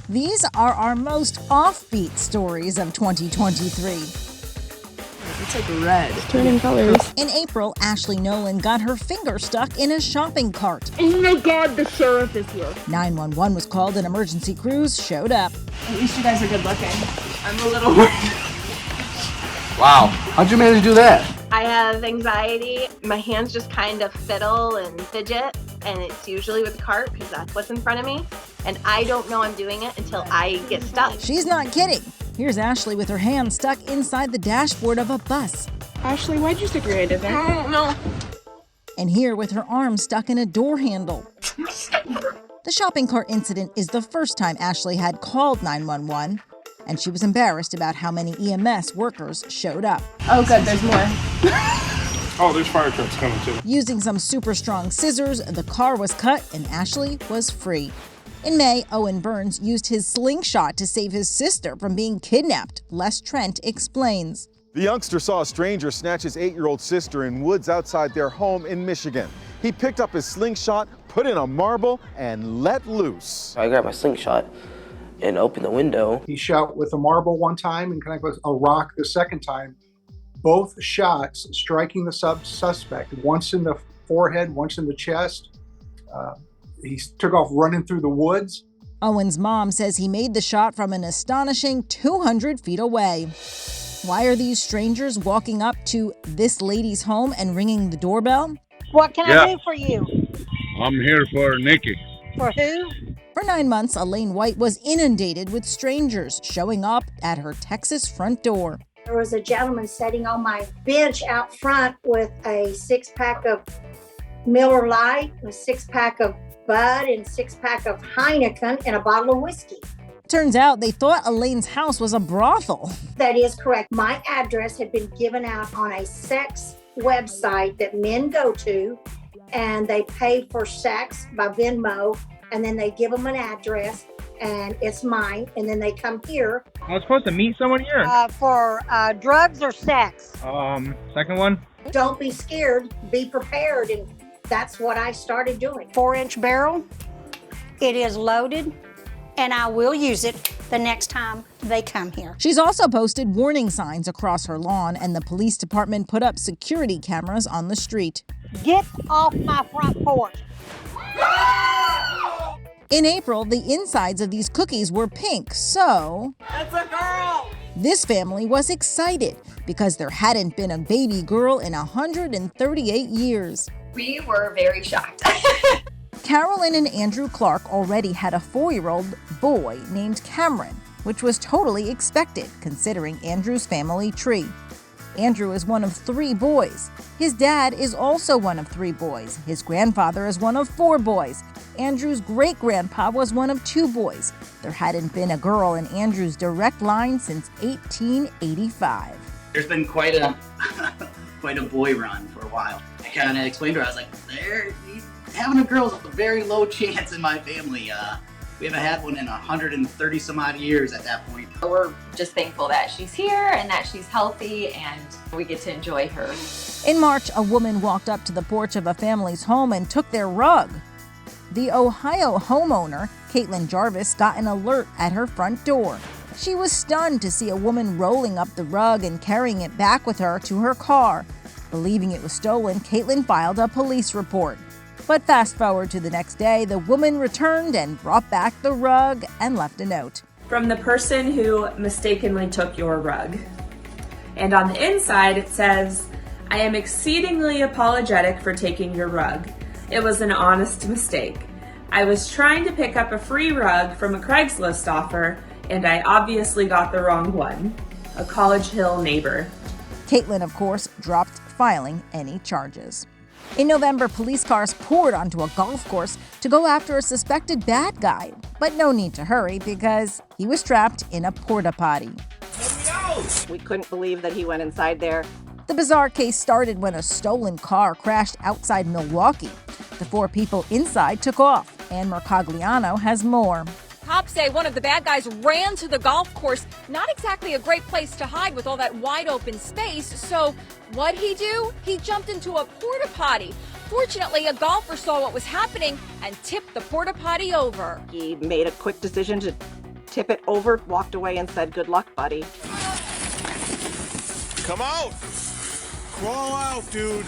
These are our most offbeat stories of 2023. It's like red. It's turning colors. In April, Ashley Nolan got her finger stuck in a shopping cart. Oh my God, the sheriff is here. 911 was called, an emergency crews showed up. At least you guys are good looking. I'm a little worried. Wow, how'd you manage to do that? I have anxiety. My hands just kind of fiddle and fidget, and it's usually with the cart because that's what's in front of me. And I don't know I'm doing it until I get stuck. She's not kidding. Here's Ashley with her hand stuck inside the dashboard of a bus. Ashley, why'd you stick your hand in there? I don't know. And here with her arm stuck in a door handle. The shopping cart incident is the first time Ashley had called 911, and she was embarrassed about how many EMS workers showed up. Oh, good, there's more. Oh, there's fire trucks coming too. Using some super strong scissors, the car was cut and Ashley was free. In May, Owen Burns used his slingshot to save his sister from being kidnapped. Les Trent explains. The youngster saw a stranger snatch his 8-year-old sister in woods outside their home in Michigan. He picked up his slingshot, put in a marble, and let loose. I grabbed my slingshot and opened the window. He shot with a marble one time and connected with a rock the second time. Both shots striking the suspect, once in the forehead, once in the chest. He took off running through the woods. Owen's mom says he made the shot from an astonishing 200 feet away. Why are these strangers walking up to this lady's home and ringing the doorbell? What can I do for you? I'm here for Nikki. For who? For 9 months, Elaine Whites was inundated with strangers showing up at her Texas front door. There was a gentleman sitting on my bench out front with a 6-pack of Miller Lite, a 6-pack of Bud, and 6-pack of Heineken, and a bottle of whiskey. Turns out they thought Elaine's house was a brothel. That is correct. My address had been given out on a sex website that men go to, and they pay for sex by Venmo, and then they give them an address, and it's mine, and then they come here. I was supposed to meet someone here. For drugs or sex? Second one. Don't be scared, be prepared, and that's what I started doing. 4-inch barrel, it is loaded, and I will use it the next time they come here. She's also posted warning signs across her lawn, and the police department put up security cameras on the street. Get off my front porch. In April, the insides of these cookies were pink, so That's a girl! this family was excited because there hadn't been a baby girl in 138 years. We were very shocked. Carolyn and Andrew Clark already had a 4-year-old boy named Cameron, which was totally expected considering Andrew's family tree. Andrew is one of 3 boys. His dad is also one of 3 boys. His grandfather is one of 4 boys. Andrew's great-grandpa was one of 2 boys. There hadn't been a girl in Andrew's direct line since 1885. There's been quite a boy run for a while. I kind of explained to her, I was like, having a girl's a very low chance in my family. We haven't had one in 130 some odd years at that point. We're just thankful that she's here and that she's healthy and we get to enjoy her. In March, a woman walked up to the porch of a family's home and took their rug. The Ohio homeowner, Caitlin Jarvis, got an alert at her front door. She was stunned to see a woman rolling up the rug and carrying it back with her to her car. Believing it was stolen, Caitlin filed a police report. But fast forward to the next day, the woman returned and brought back the rug and left a note. From the person who mistakenly took your rug. And on the inside it says, I am exceedingly apologetic for taking your rug. It was an honest mistake. I was trying to pick up a free rug from a Craigslist offer, and I obviously got the wrong one. A College Hill neighbor. Caitlin, of course, dropped filing any charges. In November, police cars poured onto a golf course to go after a suspected bad guy. But no need to hurry because he was trapped in a porta potty. We couldn't believe that he went inside there. The bizarre case started when a stolen car crashed outside Milwaukee. The 4 people inside took off. Ann Mercogliano has more. Cops say one of the bad guys ran to the golf course. Not exactly a great place to hide with all that wide open space. So what'd he do? He jumped into a porta potty. Fortunately, a golfer saw what was happening and tipped the porta potty over. He made a quick decision to tip it over, walked away, and said, "Good luck, buddy." Come out! Crawl out, dude!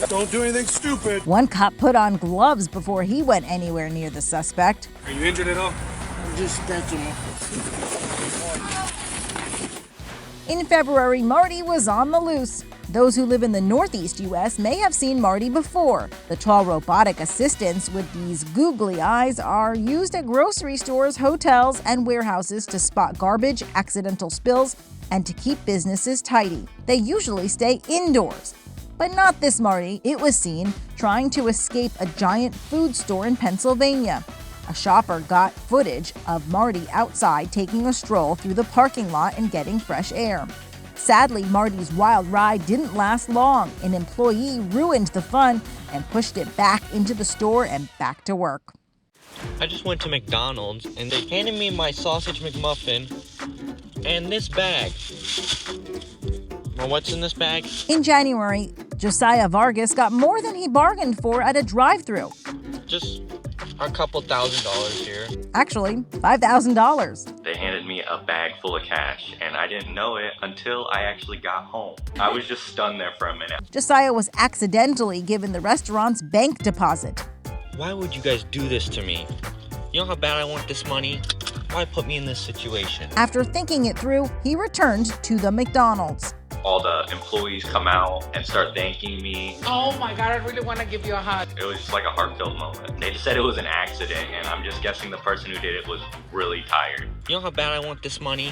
Don't do anything stupid. One cop put on gloves before he went anywhere near the suspect. Are you injured at all? I'm just scratching. In February, Marty was on the loose. Those who live in the Northeast U.S. may have seen Marty before. The tall robotic assistants with these googly eyes are used at grocery stores, hotels, and warehouses to spot garbage, accidental spills, and to keep businesses tidy. They usually stay indoors. But not this Marty. It was seen trying to escape a giant food store in Pennsylvania. A shopper got footage of Marty outside taking a stroll through the parking lot and getting fresh air. Sadly, Marty's wild ride didn't last long. An employee ruined the fun and pushed it back into the store and back to work. I just went to McDonald's and they handed me my sausage McMuffin and this bag. Well, what's in this bag? In January, Josiah Vargas got more than he bargained for at a drive-thru. Just a couple $1,000 here. Actually, $5,000. They handed me a bag full of cash, and I didn't know it until I actually got home. I was just stunned there for a minute. Josiah was accidentally given the restaurant's bank deposit. Why would you guys do this to me? You know how bad I want this money? Why put me in this situation? After thinking it through, he returned to the McDonald's. All the employees come out and start thanking me. Oh my God, I really want to give you a hug. It was just like a heartfelt moment. They just said it was an accident, and I'm just guessing the person who did it was really tired. You know how bad I want this money?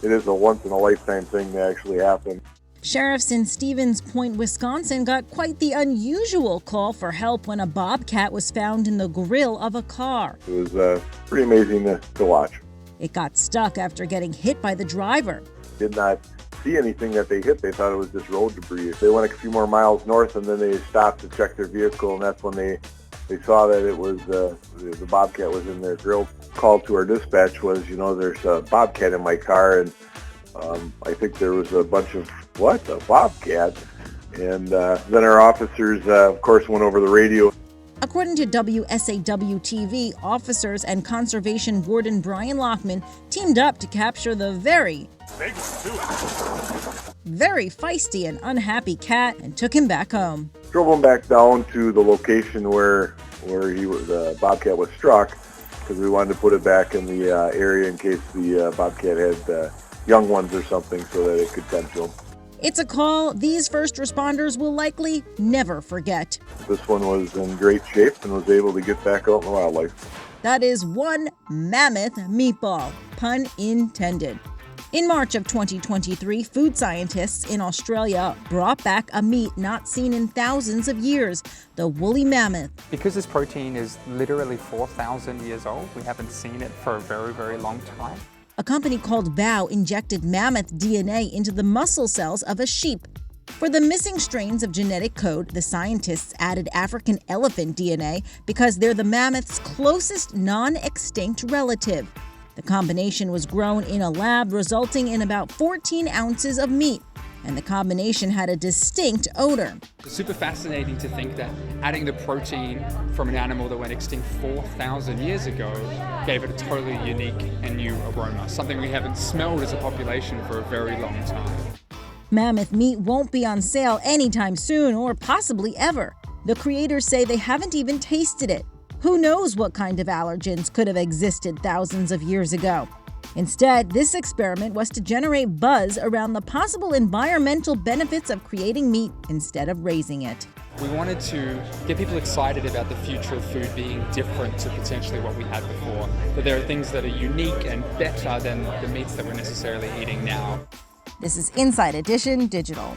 It is a once-in-a-lifetime thing to actually happen. Sheriffs in Stevens Point, Wisconsin got quite the unusual call for help when a bobcat was found in the grill of a car. It was pretty amazing to watch. It got stuck after getting hit by the driver. Did not see anything that they hit. They thought it was just road debris. They went a few more miles north and then they stopped to check their vehicle, and that's when they saw that it was the bobcat was in their grill. Call to our dispatch was, there's a bobcat in my car, and I think there was a bunch of, what, a bobcat? And then our officers, of course, went over the radio. According to WSAW-TV, officers and conservation warden Brian Lockman teamed up to capture the very feisty and unhappy cat and took him back home. Drove him back down to the location where the bobcat was struck, because we wanted to put it back in the area in case the bobcat had young ones or something, so that it could tend to them. It's a call these first responders will likely never forget. This one was in great shape and was able to get back out in the wildlife. That is one mammoth meatball, pun intended. In March of 2023, food scientists in Australia brought back a meat not seen in thousands of years, the woolly mammoth. Because this protein is literally 4,000 years old, we haven't seen it for a very, very long time. A company called Vow injected mammoth DNA into the muscle cells of a sheep. For the missing strains of genetic code, the scientists added African elephant DNA because they're the mammoth's closest non-extinct relative. The combination was grown in a lab, resulting in about 14 ounces of meat, and the combination had a distinct odor. It's super fascinating to think that adding the protein from an animal that went extinct 4,000 years ago gave it a totally unique and new aroma, something we haven't smelled as a population for a very long time. Mammoth meat won't be on sale anytime soon, or possibly ever. The creators say they haven't even tasted it. Who knows what kind of allergens could have existed thousands of years ago? Instead, this experiment was to generate buzz around the possible environmental benefits of creating meat instead of raising it. We wanted to get people excited about the future of food being different to potentially what we had before. That there are things that are unique and better than the meats that we're necessarily eating now. This is Inside Edition Digital.